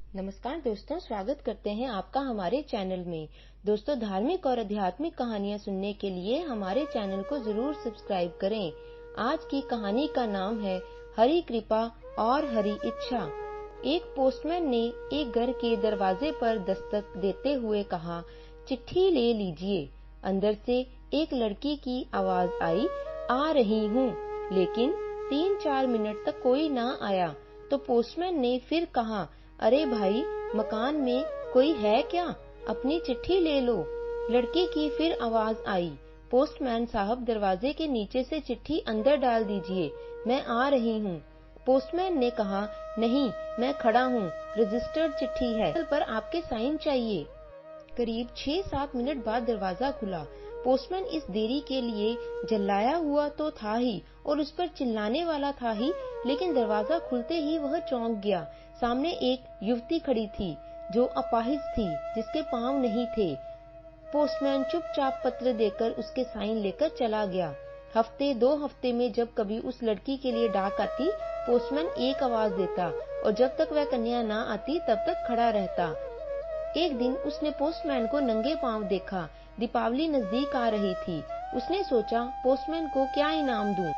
नमस्कार दोस्तों, स्वागत करते हैं आपका हमारे चैनल में। दोस्तों, धार्मिक और आध्यात्मिक कहानियां सुनने के लिए हमारे चैनल को जरूर सब्सक्राइब करें। आज की कहानी का नाम है हरि कृपा और हरि इच्छा। एक पोस्टमैन ने एक घर के दरवाजे पर दस्तक देते हुए कहा, चिट्ठी ले लीजिए। अंदर से एक लड़की की आवाज आई, आ रही हूँ। लेकिन 3-4 मिनट तक कोई ना आया तो पोस्टमैन ने फिर कहा, अरे भाई, मकान में कोई है क्या? अपनी चिट्ठी ले लो। लड़की की फिर आवाज आई, पोस्टमैन साहब, दरवाजे के नीचे से चिट्ठी अंदर डाल दीजिए, मैं आ रही हूँ। पोस्टमैन ने कहा, नहीं, मैं खड़ा हूँ, रजिस्टर्ड चिट्ठी है, पर आपके साइन चाहिए। करीब 6-7 मिनट बाद दरवाजा खुला। पोस्टमैन इस देरी के लिए झल्लाया हुआ तो था ही और उस पर चिल्लाने वाला था ही, लेकिन दरवाजा खुलते ही वह चौंक गया। सामने एक युवती खड़ी थी जो अपाहिज थी, जिसके पांव नहीं थे। पोस्टमैन चुपचाप पत्र देकर उसके साइन लेकर चला गया। हफ्ते 2 हफ्ते में जब कभी उस लड़की के लिए डाक आती, पोस्टमैन एक आवाज देता और जब तक वह कन्या ना आती तब तक खड़ा रहता। एक दिन उसने पोस्टमैन को नंगे पांव देखा। दीपावली नजदीक आ रही थी। उसने सोचा, पोस्टमैन को क्या इनाम दूं।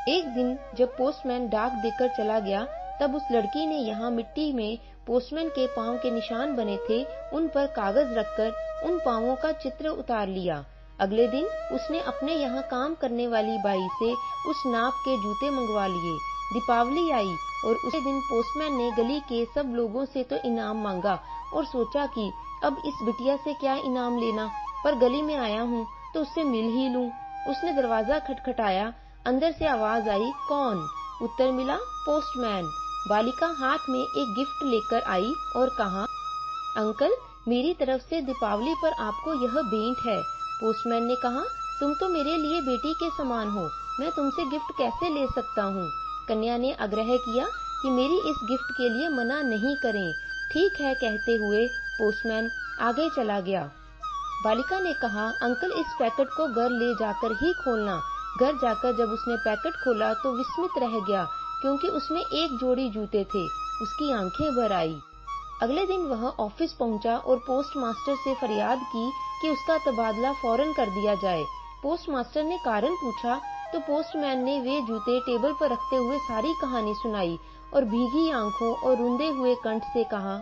एक दिन जब पोस्टमैन डाक देकर चला गया, तब उस लड़की ने यहाँ मिट्टी में पोस्टमैन के पांव के निशान बने थे, उन पर कागज रखकर उन पांवों का चित्र उतार लिया। अगले दिन उसने अपने यहाँ काम करने वाली बाई से उस नाप के जूते मंगवा लिए। दीपावली आई और उसी दिन पोस्टमैन ने गली के सब लोगों से तो इनाम मांगा और सोचा कि अब इस बिटिया से क्या इनाम लेना, पर गली में आया हूँ तो उससे मिल ही लूं। उसने दरवाजा खटखटाया। अंदर से आवाज आई, कौन? उत्तर मिला, पोस्टमैन। बालिका हाथ में एक गिफ्ट लेकर आई और कहा, अंकल, मेरी तरफ से दीपावली पर आपको यह भेंट है। पोस्टमैन ने कहा, तुम तो मेरे लिए बेटी के समान हो, मैं तुमसे गिफ्ट कैसे ले सकता हूँ। कन्या ने आग्रह किया कि मेरी इस गिफ्ट के लिए मना नहीं करें। ठीक है कहते हुए पोस्टमैन आगे चला गया। बालिका ने कहा, अंकल, इस पैकेट को घर ले जाकर ही खोलना। घर जाकर जब उसने पैकेट खोला तो विस्मित रह गया, क्योंकि उसमें एक जोड़ी जूते थे। उसकी आंखें भर आई। अगले दिन वह ऑफिस पहुंचा और पोस्ट मास्टर से फरियाद की कि उसका तबादला फौरन कर दिया जाए। पोस्ट मास्टर ने कारण पूछा तो पोस्टमैन ने वे जूते टेबल पर रखते हुए सारी कहानी सुनाई और भीगी आंखों और रुंधे हुए कंठ से कहा,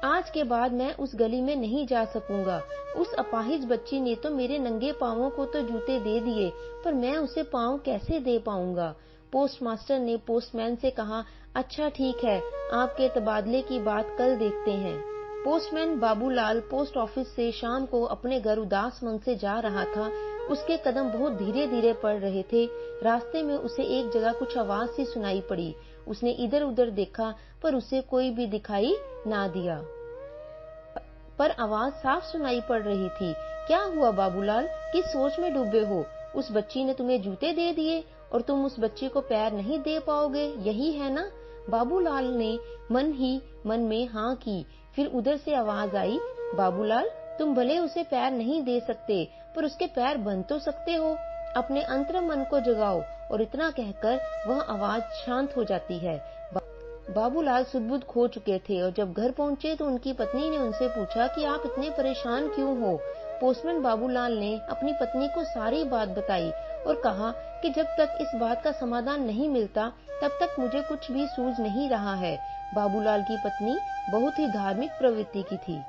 आज के बाद मैं उस गली में नहीं जा सकूंगा। उस अपाहिज बच्ची ने तो मेरे नंगे पांवों को तो जूते दे दिए, पर मैं उसे पांव कैसे दे पाऊंगा। पोस्ट मास्टर ने पोस्टमैन से कहा, अच्छा ठीक है, आपके तबादले की बात कल देखते हैं। पोस्टमैन बाबूलाल पोस्ट ऑफिस से शाम को अपने घर उदास मन से जा रहा था। उसके कदम बहुत धीरे धीरे पड़ रहे थे। रास्ते में उसे एक जगह कुछ आवाज सी सुनाई पड़ी। उसने इधर उधर देखा, पर उसे कोई भी दिखाई ना दिया। पर आवाज साफ सुनाई पड़ रही थी। क्या हुआ बाबूलाल, किस सोच में डूबे हो? उस बच्ची ने तुम्हें जूते दे दिए और तुम उस बच्ची को पैर नहीं दे पाओगे, यही है ना? बाबूलाल ने मन ही मन में हाँ की। फिर उधर से आवाज आई, बाबूलाल, तुम भले उसे पैर नहीं दे सकते, पर उसके पैर बन तो सकते हो। अपने अंतर मन को जगाओ। और इतना कहकर वह आवाज शांत हो जाती है। बाबूलाल सुध-बुध खो चुके थे और जब घर पहुंचे तो उनकी पत्नी ने उनसे पूछा कि आप इतने परेशान क्यों हो। पोस्टमैन बाबूलाल ने अपनी पत्नी को सारी बात बताई और कहा कि जब तक इस बात का समाधान नहीं मिलता तब तक मुझे कुछ भी सूझ नहीं रहा है। बाबूलाल की पत्नी बहुत ही धार्मिक प्रवृत्ति की थी।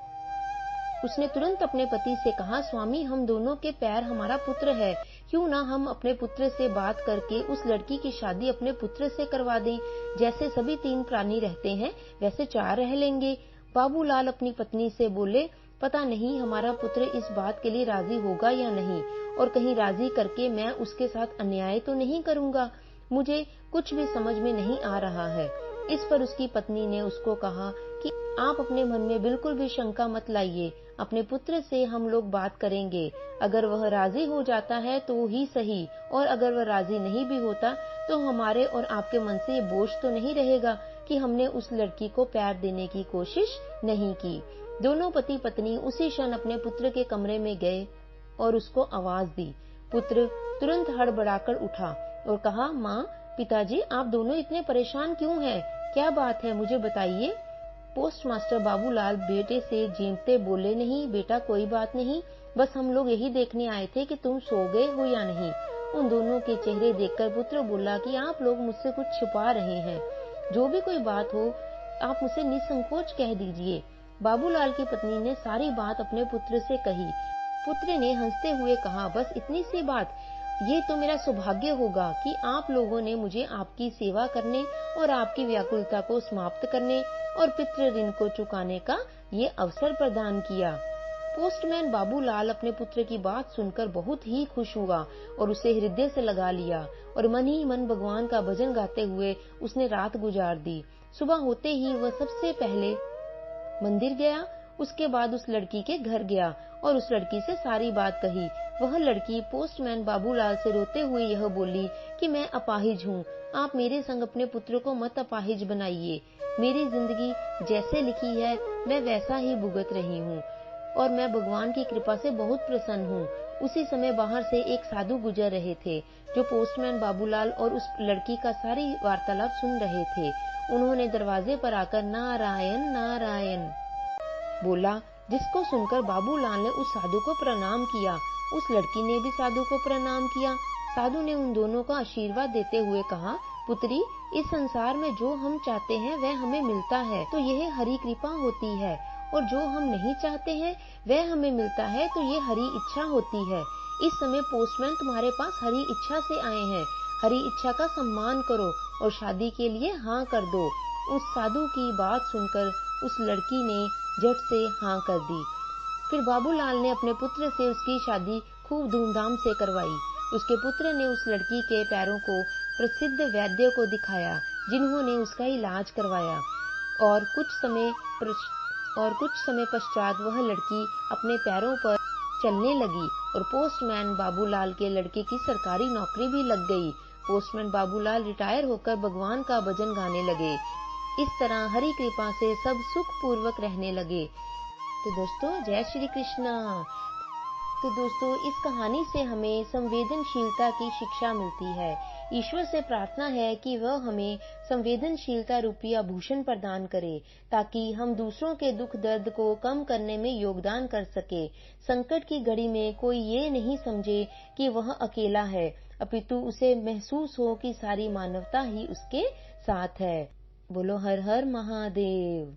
उसने तुरंत अपने पति से कहा, स्वामी, हम दोनों के पैर हमारा पुत्र है, क्यों ना हम अपने पुत्र से बात करके उस लड़की की शादी अपने पुत्र से करवा दें। जैसे सभी 3 प्राणी रहते हैं वैसे 4 रह लेंगे। बाबूलाल अपनी पत्नी से बोले, पता नहीं हमारा पुत्र इस बात के लिए राजी होगा या नहीं, और कहीं राजी करके मैं उसके साथ अन्याय तो नहीं करूंगा। मुझे कुछ भी समझ में नहीं आ रहा है। इस पर उसकी पत्नी ने उसको कहा कि आप अपने मन में बिल्कुल भी शंका मत लाइए, अपने पुत्र से हम लोग बात करेंगे। अगर वह राजी हो जाता है तो ही सही, और अगर वह राजी नहीं भी होता तो हमारे और आपके मन से ये बोझ तो नहीं रहेगा कि हमने उस लड़की को पैर देने की कोशिश नहीं की। दोनों पति पत्नी उसी क्षण अपने पुत्र के कमरे में गए और उसको आवाज दी। पुत्र तुरंत हड़बड़ाकर उठा और कहा, माँ, पिताजी, आप दोनों इतने परेशान क्यों हैं? क्या बात है, मुझे बताइए। पोस्टमास्टर बाबूलाल बेटे से जीमते बोले, नहीं बेटा कोई बात नहीं, बस हम लोग यही देखने आए थे कि तुम सो गए हो या नहीं। उन दोनों के चेहरे देखकर पुत्र बोला कि आप लोग मुझसे कुछ छुपा रहे हैं, जो भी कोई बात हो आप मुझसे निसंकोच कह दीजिए। बाबूलाल की पत्नी ने सारी बात अपने पुत्र से कही। पुत्र ने हंसते हुए कहा, बस इतनी सी बात, ये तो मेरा सौभाग्य होगा कि आप लोगों ने मुझे आपकी सेवा करने और आपकी व्याकुलता को समाप्त करने और पितृ ऋण को चुकाने का ये अवसर प्रदान किया। पोस्टमैन बाबूलाल अपने पुत्र की बात सुनकर बहुत ही खुश हुआ और उसे हृदय से लगा लिया और मन ही मन भगवान का भजन गाते हुए उसने रात गुजार दी। सुबह होते ही वह सबसे पहले मंदिर गया, उसके बाद उस लड़की के घर गया और उस लड़की से सारी बात कही। वह लड़की पोस्टमैन बाबूलाल से रोते हुए यह बोली कि मैं अपाहिज हूँ, आप मेरे संग अपने पुत्र को मत अपाहिज बनाइए। मेरी जिंदगी जैसे लिखी है मैं वैसा ही भुगत रही हूँ और मैं भगवान की कृपा से बहुत प्रसन्न हूँ। उसी समय बाहर से एक साधु गुजर रहे थे जो पोस्टमैन बाबूलाल और उस लड़की का सारी वार्तालाप सुन रहे थे। उन्होंने दरवाजे पर आकर नारायण नारायण बोला, जिसको सुनकर बाबूलाल ने उस साधु को प्रणाम किया। उस लड़की ने भी साधु को प्रणाम किया। साधु ने उन दोनों को आशीर्वाद देते हुए कहा, पुत्री, इस संसार में जो हम चाहते हैं वह हमें मिलता है तो यह हरि कृपा होती है, और जो हम नहीं चाहते हैं वह हमें मिलता है तो ये हरि इच्छा होती है। इस समय पोस्टमैन तुम्हारे पास हरि इच्छा से आए हैं, हरि इच्छा का सम्मान करो और शादी के लिए हाँ कर दो। उस साधु की बात सुनकर उस लड़की ने झट से हाँ कर दी। फिर बाबूलाल ने अपने पुत्र से उसकी शादी खूब धूमधाम से करवाई। उसके पुत्र ने उस लड़की के पैरों को प्रसिद्ध वैद्य को दिखाया, जिन्होंने उसका इलाज करवाया और कुछ समय पश्चात वह लड़की अपने पैरों पर चलने लगी और पोस्टमैन बाबूलाल के लड़के की सरकारी नौकरी भी लग गई। पोस्टमैन बाबूलाल रिटायर होकर भगवान का भजन गाने लगे। इस तरह हरि कृपा से सब सुख पूर्वक रहने लगे। तो दोस्तों, जय श्री कृष्णा। तो दोस्तों, इस कहानी से हमें संवेदनशीलता की शिक्षा मिलती है। ईश्वर से प्रार्थना है कि वह हमें संवेदनशीलता रूपी आभूषण प्रदान करे, ताकि हम दूसरों के दुख दर्द को कम करने में योगदान कर सके। संकट की घड़ी में कोई ये नहीं समझे कि वह अकेला है, अपितु उसे महसूस हो कि सारी मानवता ही उसके साथ है। बोलो हर हर महादेव।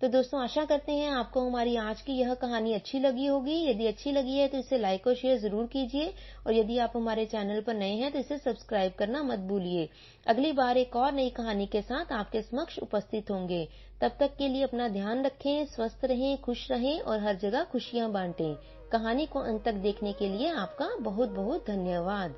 तो दोस्तों, आशा करते हैं आपको हमारी आज की यह कहानी अच्छी लगी होगी। यदि अच्छी लगी है तो इसे लाइक और शेयर जरूर कीजिए, और यदि आप हमारे चैनल पर नए हैं तो इसे सब्सक्राइब करना मत भूलिए। अगली बार एक और नई कहानी के साथ आपके समक्ष उपस्थित होंगे। तब तक के लिए अपना ध्यान रखें, स्वस्थ रहें, खुश रहें और हर जगह खुशियां बांटें। कहानी को अंत तक देखने के लिए आपका बहुत बहुत धन्यवाद।